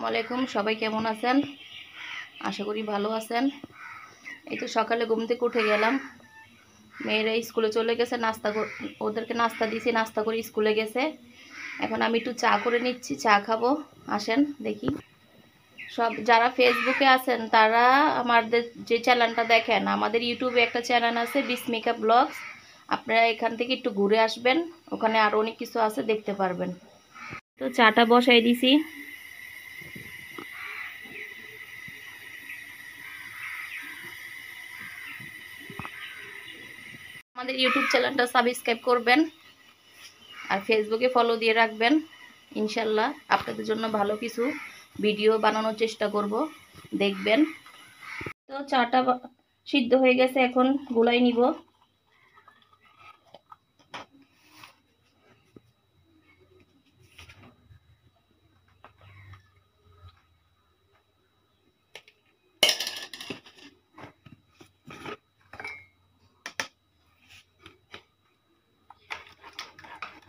আসসালামু আলাইকুম। সবাই কেমন আছেন? আশা করি ভালো আছেন। এই তো সকালে ঘুম থেকে উঠে গেলাম। মেয়েরা স্কুলে চলে গেছে, ওদেরকে নাস্তা দিয়েছি, নাস্তা করে স্কুলে গেছে। এখন আমি একটু চা করে নিচ্ছি, চা খাবো। আসেন দেখি। সব যারা ফেসবুকে আছেন তারা আমাদের যে চ্যানেলটা দেখেন, আমাদের ইউটিউবে একটা চ্যানেল আছে বিস্মিকা ব্লগস। আপনারা এখান থেকে একটু ঘুরে আসবেন, ওখানে আরও অনেক কিছু আছে, দেখতে পারবেন। তো চাটা বসাই দিছি। আমাদের ইউটিউব চ্যানেলটা সাবস্ক্রাইব করবেন আর ফেসবুকে ফলো দিয়ে রাখবেন। ইনশাল্লাহ আপনাদের জন্য ভালো কিছু ভিডিও বানানোর চেষ্টা করব, দেখবেন। তো চাটা সিদ্ধ হয়ে গেছে, এখন গুলাই নিব।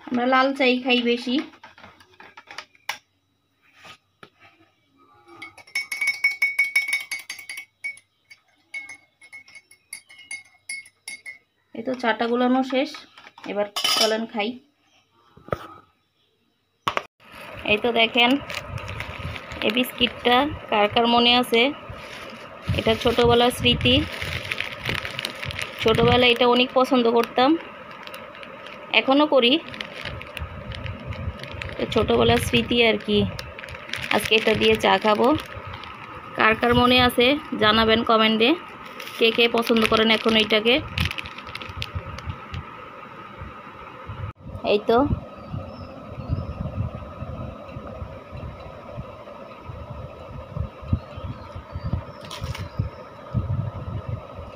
আমরা লাল চাই খাই বেশি। এই তো চাটা গুলানো শেষ, এবার চলেন খাই। এই তো দেখেন, এই বিস্কিটটা কার কার মনে আছে? এটা ছোটবেলার স্মৃতি। ছোটবেলায় এটা অনেক পছন্দ করতাম, এখনো করি। ছোটবেলার স্মৃতি আর কি। আজকে এটা দিয়ে চা খাবো। কার কার মনে আছে জানাবেন কমেন্টে, কে কে পছন্দ করেন এখন এইটাকে। এই তো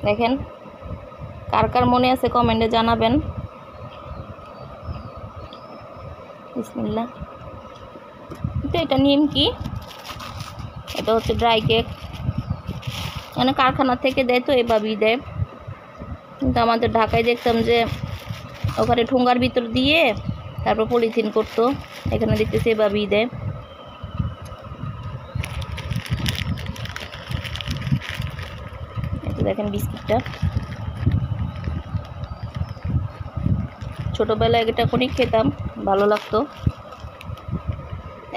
দেখেন, কার কার মনে আছে কমেন্টে জানাবেন। বিসমিল্লাহ। তো এটা নিমকি, এটা হচ্ছে ড্রাই কেক। মানে কারখানা থেকে দেয়, তো এভাবেই দেয়। কিন্তু আমাদের ঢাকায় দেখতাম যে ওখানে ঠোঙ্গার ভিতর দিয়ে তারপর পলিথিন করতো, এখানে দেখতেছি এভাবেই দেয়। এটা দেখেন বিস্কিটটা, ছোটোবেলায় এটা অনেক খেতাম, ভালো লাগতো।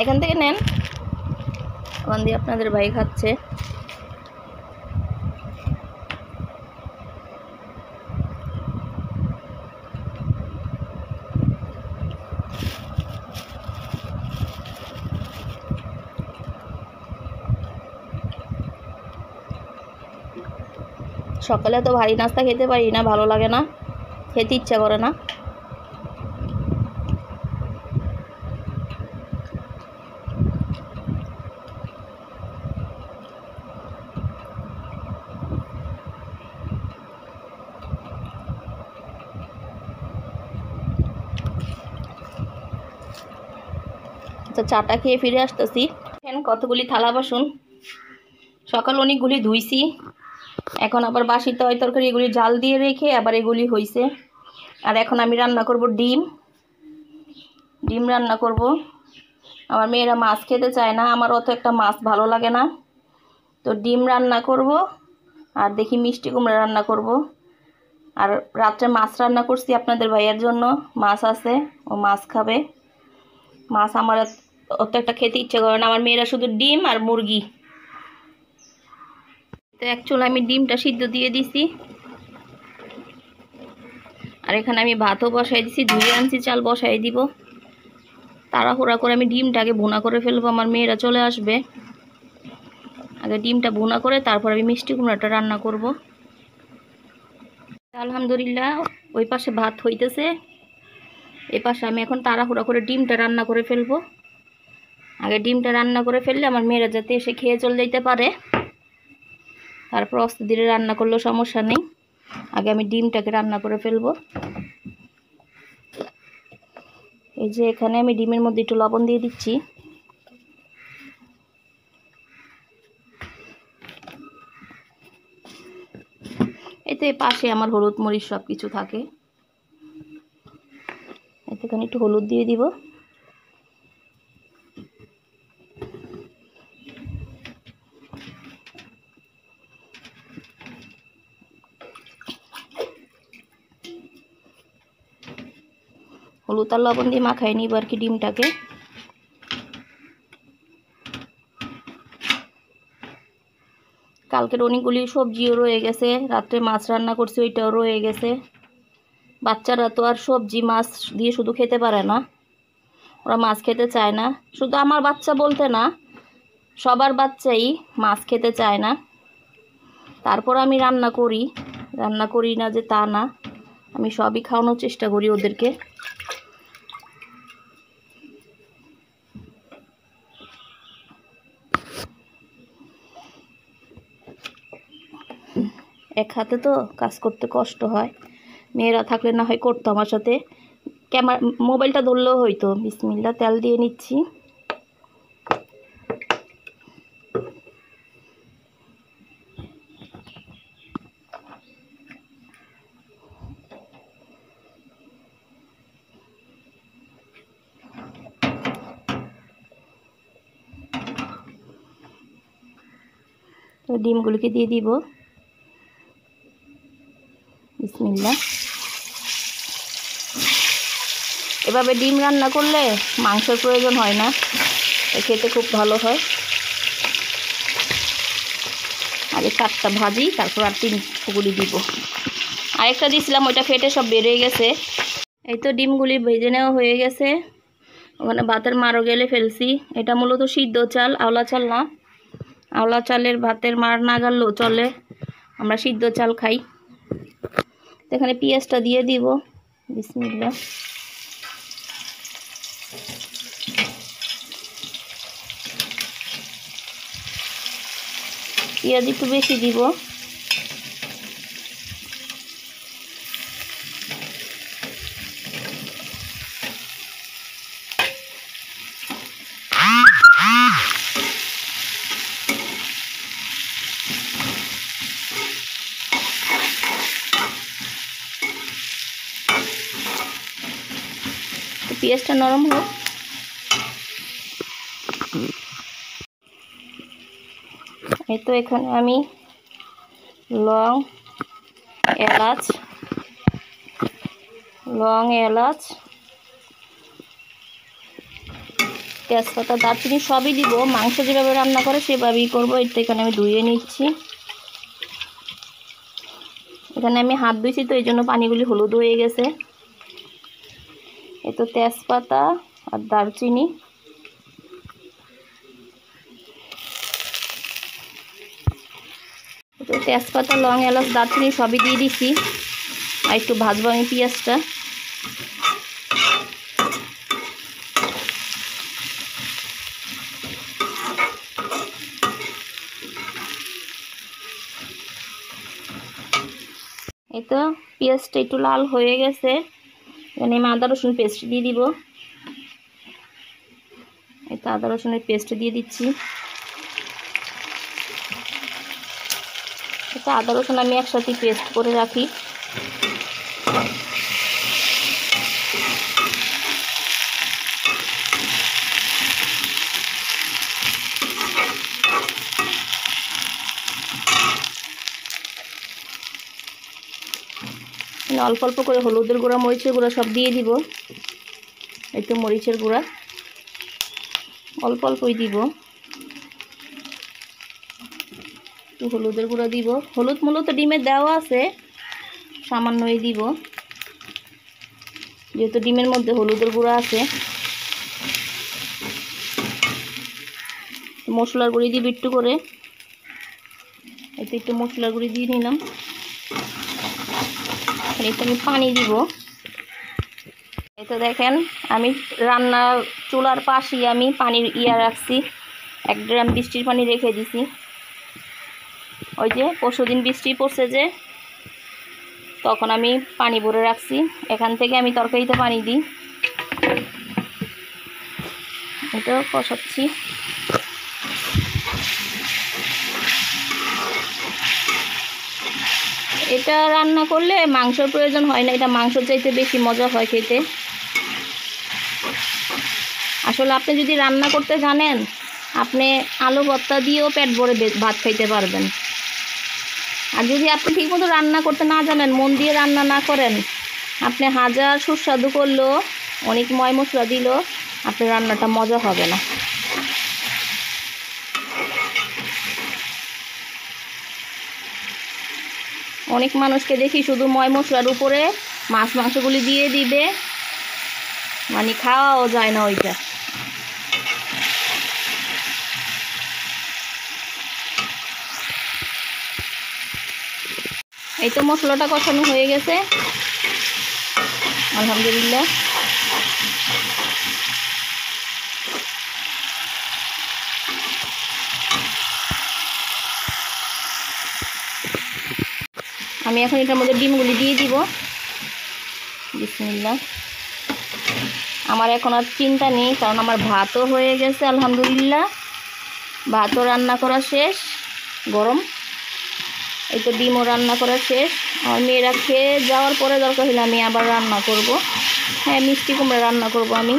এখান থেকে নেন, ওখান দিয়ে আপনাদের ভাই খাচ্ছে। সকালে তো ভারী নাস্তা খেতে পারি না, ভালো লাগে না, খেতে ইচ্ছা করে না। তো চাটা খেয়ে ফিরে আসতেছি। কতগুলি থালা বাসন, সকাল অনেকগুলি ধুইছি, এখন আবার বাসি তরকারি এগুলি জাল দিয়ে রেখে আবার এগুলি হইছে। আর এখন আমি রান্না করব ডিম রান্না করব। আমার মেয়েরা মাছ খেতে চায় না, আমার অত একটা মাছ ভালো লাগে না। তো ডিম রান্না করব, আর দেখি মিষ্টি কুমড়া রান্না করব। আর রাত্রে মাছ রান্না করছি আপনাদের ভাইয়ের জন্য, মাছ আছে, ও মাছ খাবে। মাছ আমার অত একটা খেতে ইচ্ছে করে না, আমার মেয়েরা শুধু ডিম আর মুরগি। তো অ্যাকচুয়ালি আমি ডিমটা সিদ্ধ দিয়ে দিছি, আর এখানে আমি ভাতও বসাই দিছি, ধুয়ে আনছি, চাল বসাই দিব। তাড়াহুড়া করে আমি ডিমটাকে ভুনা করে ফেলবো, আমার মেয়েরা চলে আসবে। আগে ডিমটা ভুনা করে তারপর আমি মিষ্টি কুমড়াটা রান্না করব। আলহামদুলিল্লাহ, ওই পাশে ভাত হইতেছে, এই পাশে আমি এখন তাড়াহুড়া করে ডিমটা রান্না করে ফেলবো। আগে ডিমটা রান্না করে ফেললে আমার মেয়েরা যাতে এসে খেয়ে চলে যেতে পারে, তারপর আস্তে ধীরে রান্না করলেও সমস্যা নেই। আগে আমি ডিমটাকে রান্না করে ফেলবো। এই যে এখানে আমি ডিমের মধ্যে একটু লবণ দিয়ে দিচ্ছি। এতে পাশে আমার হলুদ মরিচ সব কিছু থাকে, এখানে একটু হলুদ দিয়ে দিব। হলুদ আর লবণ দিয়ে মাখাই নিব আর কি ডিমটাকে। কালকের অনেকগুলি সবজিও রয়ে গেছে, রাত্রে মাছ রান্না করছি ওইটাও রয়ে গেছে। বাচ্চারা তো আর সবজি মাছ দিয়ে শুধু খেতে পারে না, ওরা মাছ খেতে চায় না। শুধু আমার বাচ্চা বলতে না, সবার বাচ্চাই মাছ খেতে চায় না। তারপর আমি রান্না করি না যে তা না, আমি সবই খাওয়ানোর চেষ্টা করি ওদেরকে। এক হাতে তো কাজ করতে কষ্ট হয়, মেয়েরা থাকলে না হয় করতো আমার সাথে। মোবাইলটা ধরলেও হইতো। বিসমিল্লাহ, তেল দিয়ে নিচ্ছি। তো ডিমগুলোকে দিয়ে দিব। বিসমিল্লাহ। এভাবে ডিম রান্না করলে মাংসের প্রয়োজন হয় না, খেতে খুব ভালো হয়। আগে 4টা ভাজি, তারপর আর 3 দিব। আরেকটা দিয়েছিলাম, ওইটা ফেটে সব বেরিয়ে গেছে। এই তো ডিমগুলি ভেজে নেওয়া হয়ে গেছে। ওখানে ভাতের মারও গেলে ফেলছি। এটা মূলত সিদ্ধ চাল, আওলা চাল না। আওলা চালের ভাতের মার না গেলেও চলে, আমরা সিদ্ধ চাল খাই। এখানে পেঁয়াজটা দিয়ে দিব। বিসমিল্লাহ। পেঁয়াজ একটু বেশি দিব। পেঁয়াজটা নরম হোক। এই তো এখানে আমি লং এলাচ তেজপাতা, দারচিনি সবই দিব। মাংস যেভাবে রান্না করে সেভাবেই করবো। এটা এখানে আমি ধুয়ে নিচ্ছি। এখানে আমি হাত ধুইছি তো এই জন্য পানিগুলি হলুদ হয়ে গেছে। এই তো তেজপাতা আর দারচিনি, তেজপাতা, লং, এলাচ, দারচিনি সবই দিয়ে দিচ্ছি। আর একটু ভাজবো আমি পেঁয়াজটা। এই তো পেঁয়াজটা একটু লাল হয়ে গেছে। এখানে আমি আদা রসুন পেস্ট দিয়ে দিব। এই তো আদা রসুনের পেস্ট দিয়ে দিচ্ছি। এটা আদা রসুন আমি একসাথে পেস্ট করে রাখি। অল্প অল্প করে হলুদের গুঁড়া, মরিচের গুঁড়া সব দিয়ে দিব। এই তো মরিচের গুঁড়া অল্প অল্পই দিব। একটু হলুদের গুঁড়া দিব। হলুদ মূলত ডিমে দেওয়া আছে, সামান্যই দিব, যেহেতু ডিমের মধ্যে হলুদের গুঁড়া আছে। মশলার গুঁড়ি দিব একটু করে। এতে একটু মশলার গুঁড়ি দিয়ে নিলাম। একটু আমি পানি দিব। এই তো দেখেন আমি রান্না চুলার পাশেই আমি পানির রাখছি। 1 ড্রাম বৃষ্টির পানি রেখে দিছি। ওই যে পরশুদিন বৃষ্টি পড়ছে যে, তখন আমি পানি ভরে রাখছি। এখান থেকে আমি তরকারিতে পানি দিই। এটাও কষাচ্ছি। এটা রান্না করলে মাংসের প্রয়োজন হয় না, এটা মাংসর চাইতে বেশি মজা হয় খেতে। আসলে আপনি যদি রান্না করতে জানেন, আপনি আলু ভর্তা দিয়েও পেট ভরে ভাত খাইতে পারবেন। আর যদি আপনি ঠিকমতো রান্না করতে না জানেন, মন দিয়ে রান্না না করেন, আপনি হাজার সুস্বাদু করলেও অনেক ময় মশলা দিলেও আপনার রান্নাটা মজা হবে না। অনেক মানুষকে দেখি শুধু ময় মশলার উপরে মাছ মাংসগুলি দিয়ে দিবে, মানে খাওয়াও যায় না ওইটা। এই তো মশলাটা কষানো হয়ে গেছে আলহামদুলিল্লাহ। আমি এখন এটার মধ্যে ডিমগুলি দিয়ে দিব। বিসমিল্লাহ। আমার এখন আর চিন্তা নেই, কারণ আমার ভাতও হয়ে গেছে আলহামদুলিল্লাহ। ভাতও রান্না করা শেষ, গরম। এই তো ডিমও রান্না করা শেষ। আমার মেয়েরা খেয়ে যাওয়ার পরে দরকার হলে আমি আবার রান্না করব। হ্যাঁ, মিষ্টি কুমড়া রান্না করব আমি।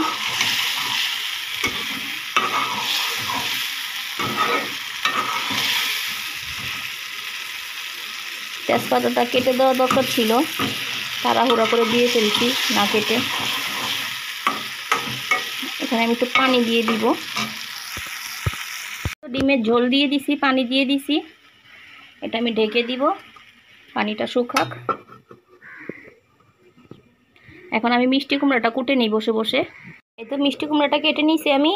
তেজপাতাটা কেটে দেওয়া দরকার ছিল, তাড়াহুড়া করে দিয়ে ফেলছি না কেটে। এখানে আমি একটু পানি দিয়ে দিব। ডিমের ঝোল দিয়ে দিছি, পানি দিয়ে দিছি। এটা আমি ঢেকে দিব, পানিটা শুকাক। এখন আমি মিষ্টি কুমড়াটা কুটে নিই বসে বসে। এই তো মিষ্টি কুমড়াটা কেটে নিয়েছি আমি।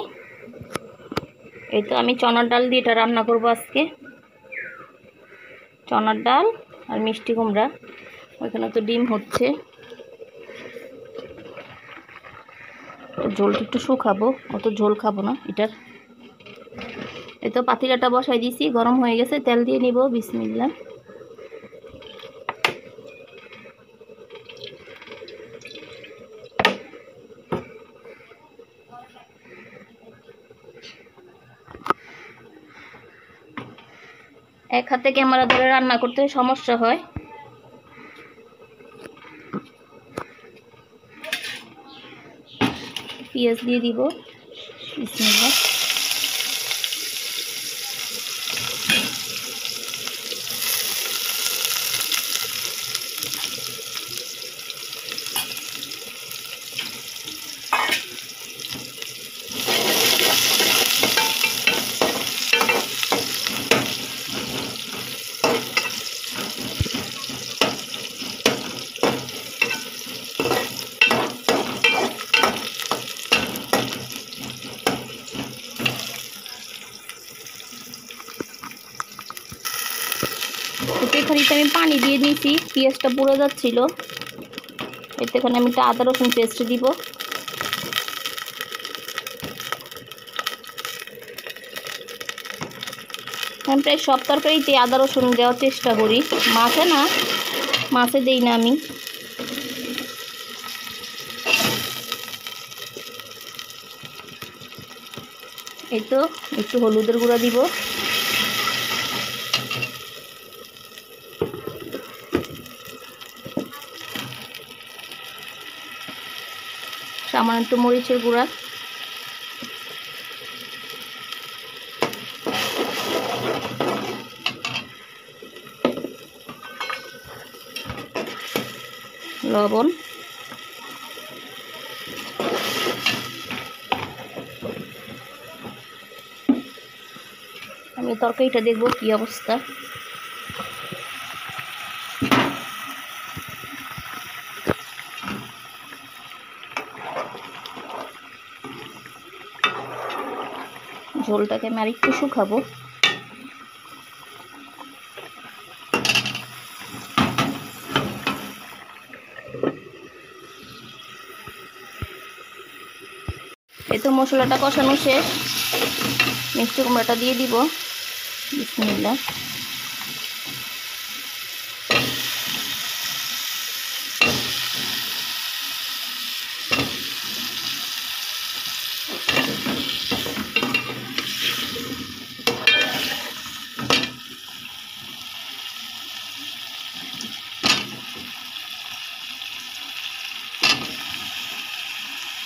এই তো আমি চনার ডাল দিয়ে এটা রান্না করব আজকে। চনার ডাল আর মিষ্টি কুমড়া। ওইখানে তো ডিম হচ্ছে, ঝোলটা একটু শুকাবো, অত ঝোল খাবো না এটার। এই তো পাতিলাটা বসাই দিছি, গরম হয়ে গেছে, তেল দিয়ে নিব। বিসমিল্লাহ। এক হাতে ক্যামেরা ধরে রান্না করতে সমস্যা হয়। পেঁয়াজ দিয়ে দিব। বিসমিল্লাহ। এখানে আমি পানি দিয়ে দিয়েছি, পেঁয়াজটা পুড়ে যাচ্ছিল। এতে এখানে আমি একটা আদা রসুন পেস্ট দিব। আমি প্রায় সব তরকারিতে আদা রসুন দেওয়ার চেষ্টা করি, মাছে না, মাছে দেই না আমি। এই তো একটু হলুদের গুঁড়া দিব। সামান্য একটু মরিচের গুঁড়া। লবণ। আমি তরকারিটা দেখবো কি অবস্থা। ঝোলটাকে আমি আরেকটু শুকাবো। এই তো মশলাটা কষানো শেষ, মিষ্টি কুমড়াটা দিয়ে দিব। বিসমিল্লাহ।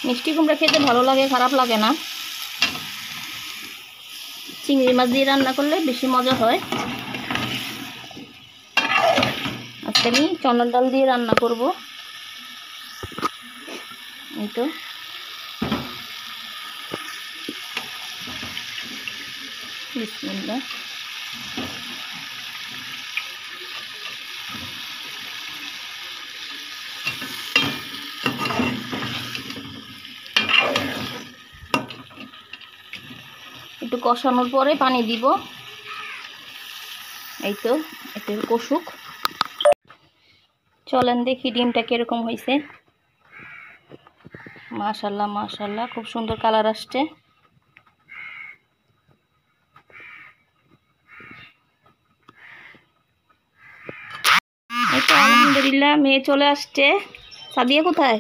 মিষ্টি কুমড়া খেতে ভালো লাগে, খারাপ লাগে না। চিংড়ি মাছ দিয়ে রান্না করলে বেশি মজা হয়। আজকে আমি চনার ডাল দিয়ে রান্না করব। এই তো বিসমিল্লাহ। একটু কষানোর পরে পানি দিব। এই তো একটু কষুক। চলেন দেখি ডিমটা কিরকম হয়েছে। মাশাল্লাহ মাশাল্লাহ, খুব সুন্দর কালার আসছে। এই তো আলহামদুলিল্লাহ মেয়ে চলে আসছে। সাদিয়া কোথায়?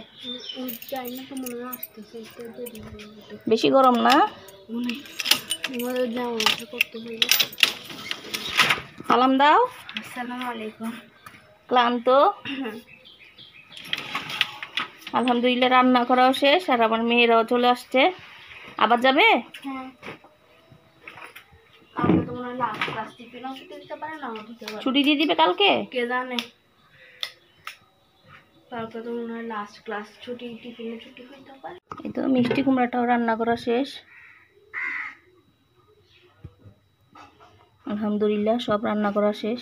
বেশি গরম না? সালাম দাও। আসসালামু আলাইকুম। ক্লান্ত? আলহামদুলিল্লাহ রান্না করাও শেষ, আর আমার মেয়েরাও চলে আসছে। আবার যাবে? ছুটি দিয়ে দিবে কালকে? কে জানে, কালকে তো মনে হয় লাস্ট ক্লাস, ছুটি, টিফিনে ছুটি হইতে পারে। এই তো মিষ্টি কুমড়াটাও রান্না করা শেষ। আলহামদুলিল্লাহ সব রান্না করা শেষ।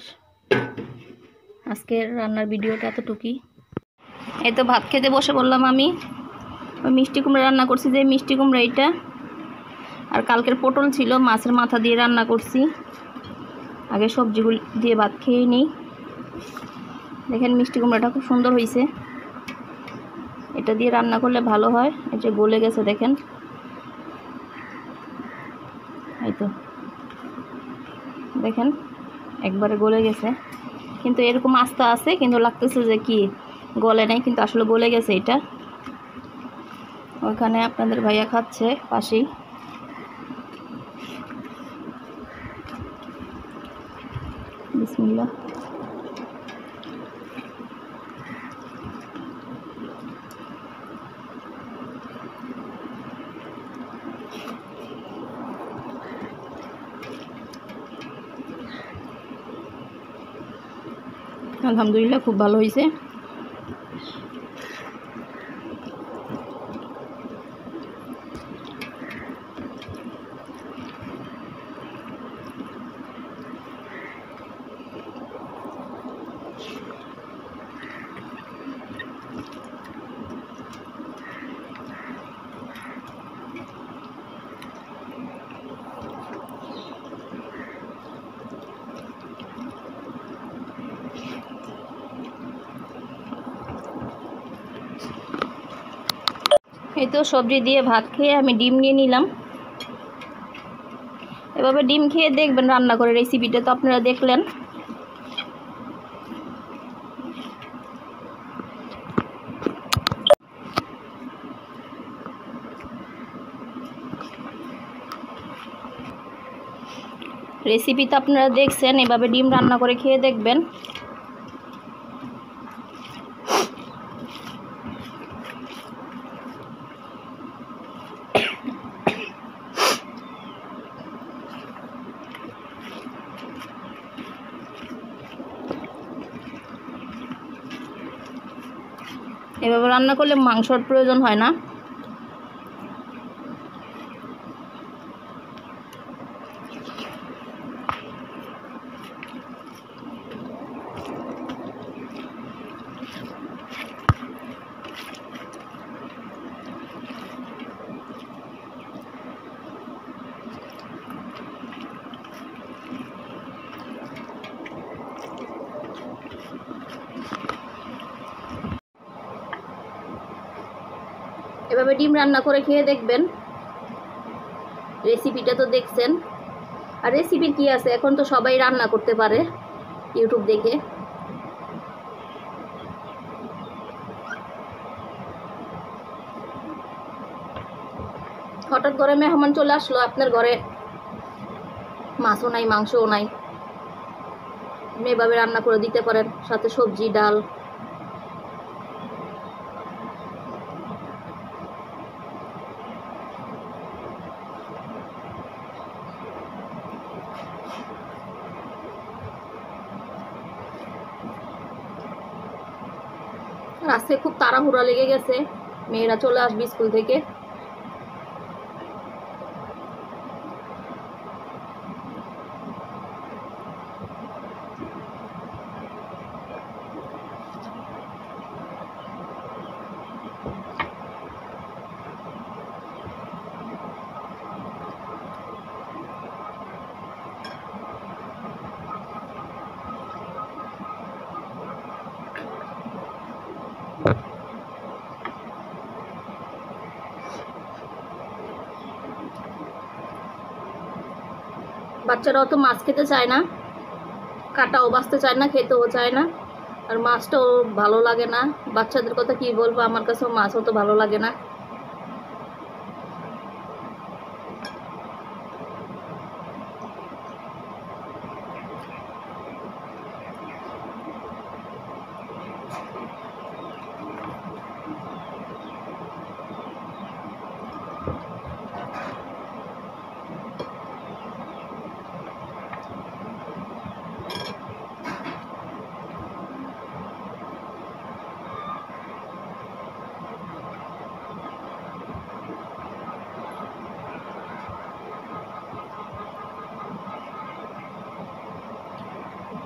আজকের রান্নার ভিডিওটা এতটুকুই। এই তো ভাত খেতে বসে বললাম আমি। ওই মিষ্টি কুমড়া রান্না করছি, যে মিষ্টি কুমড়া এটা, আর কালকের পটল ছিল, মাছের মাথা দিয়ে রান্না করছি। আগে সবজিগুলো দিয়ে ভাত খেয়ে নিই। দেখেন মিষ্টি কুমড়াটা খুব সুন্দর হয়েছে। এটা দিয়ে রান্না করলে ভালো হয়। এই যে গলে গেছে দেখেন। এই তো দেখেন একবারে গলে গেছে, কিন্তু এরকম আস্তা আছে, কিন্তু লাগতেছে যে কি গলে নাই, কিন্তু আসলে গলে গেছে এটা। ওইখানে আপনাদের ভাইয়া খাচ্ছে পাশেই। বিসমিল্লাহ। আলহামদুলিল্লাহ খুব ভালো হয়েছে। এই তো সবজি দিয়ে ভাত খেয়ে আমি ডিম নিয়ে নিলাম। এভাবে ডিম খেয়ে দেখবেন রান্না করে, রেসিপিটা তো আপনারা দেখলেন। রেসিপি তো আপনারা দেখছেন, এভাবে ডিম রান্না করে খেয়ে দেখবেন। এভাবে রান্না করলে মাংসর প্রয়োজন হয় না। এভাবে ডিম রান্না করে খেয়ে দেখবেন। রেসিপিটা তো দেখছেন, আর রেসিপি কি আছে, এখন তো সবাই রান্না করতে পারে ইউটিউব দেখে। হঠাৎ করে মেহমান চলে আসলো আপনার ঘরে, মাছও নাই মাংসও নাই, এভাবে রান্না করে দিতে পারেন, সাথে সবজি ডাল। আজকে খুব তাড়াহুড়া লেগে গেছে, মেয়েরা চলে আসবে স্কুল থেকে। বাচ্চারাও তো মাছ খেতে চায় না, কাটাও বাঁচতে চায় না, খেতেও চায় না, আর মাছটাও ভালো লাগে না। বাচ্চাদের কথা কি বলবো, আমার কাছেও মাছও তো ভালো লাগে না।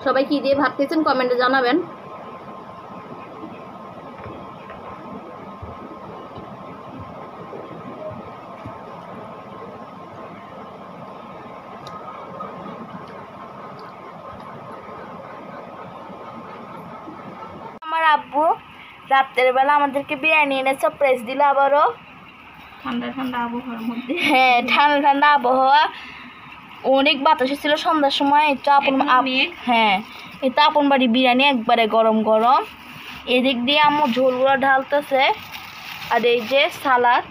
সবাই কি দিয়ে ভাত খেয়েছেন কমেন্টে জানাবেন। আমার আব্বু রাত্রের বেলা আমাদেরকে বিরিয়ানি এনে সারপ্রাইজ দিল আবারও। ঠান্ডা ঠান্ডা আবহাওয়ার মধ্যে। হ্যাঁ, ঠান্ডা ঠান্ডা আবহাওয়া, অনেক বাতাস ছিল সন্ধ্যার সময়। এটা হ্যাঁ, এটা আপন বাড়ি বিরিয়ানি একবারে গরম গরম। এদিক দিয়ে আম্মু ঝোলগুলো ঢালতেছে, আর এই যে সালাদ।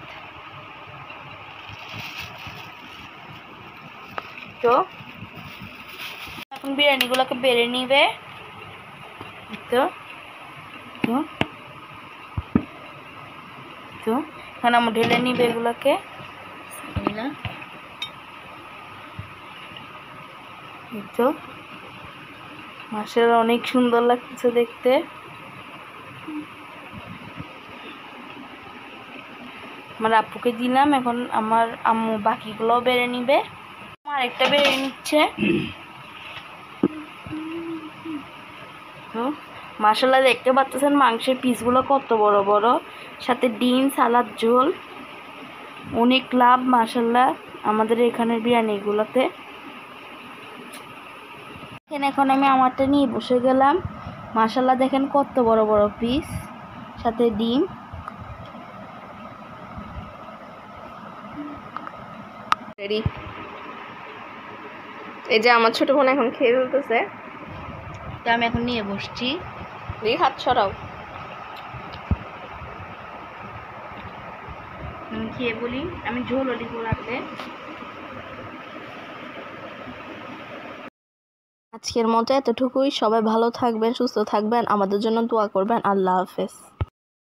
তো এখন বিরিয়ানিগুলোকে বেড়ে নিবে। তো তো তো এখন আম্মু ঢেলে নিবে এগুলোকে। তো মাছের অনেক সুন্দর লাগতেছে দেখতে। আমার আপুকে দিলাম, এখন আমার আম্মু বাকিগুলোও বেড়ে নিবে। আমার একটা বেড়ে নিচ্ছে। তো মাশাআল্লাহ দেখতে পাচ্ছেন মাংসের পিসগুলো কত বড় বড়, সাথে ডিম, সালাদ, ঝোল, অনেক লাভ মাশাআল্লাহ আমাদের এখানের বিরিয়ানিগুলোতে। এখন আমি আমারটা নিয়ে বসে গেলাম। মাশাআল্লাহ দেখেন কত বড় বড় পিস, সাথে ডিম। রেডি। এই যে আমার ছোট বোন এখন খেয়ে ফেলতেছে। তো আমি এখন নিয়ে বসছি। হাত ছড়াও। আমি খেয়ে বলি, আমি ঝোল অলিভ রাখবে। আজকের মতো এতটুকুই। সবাই ভালো থাকবেন, সুস্থ থাকবেন, আমাদের জন্য দোয়া করবেন। আল্লাহ হাফেজ।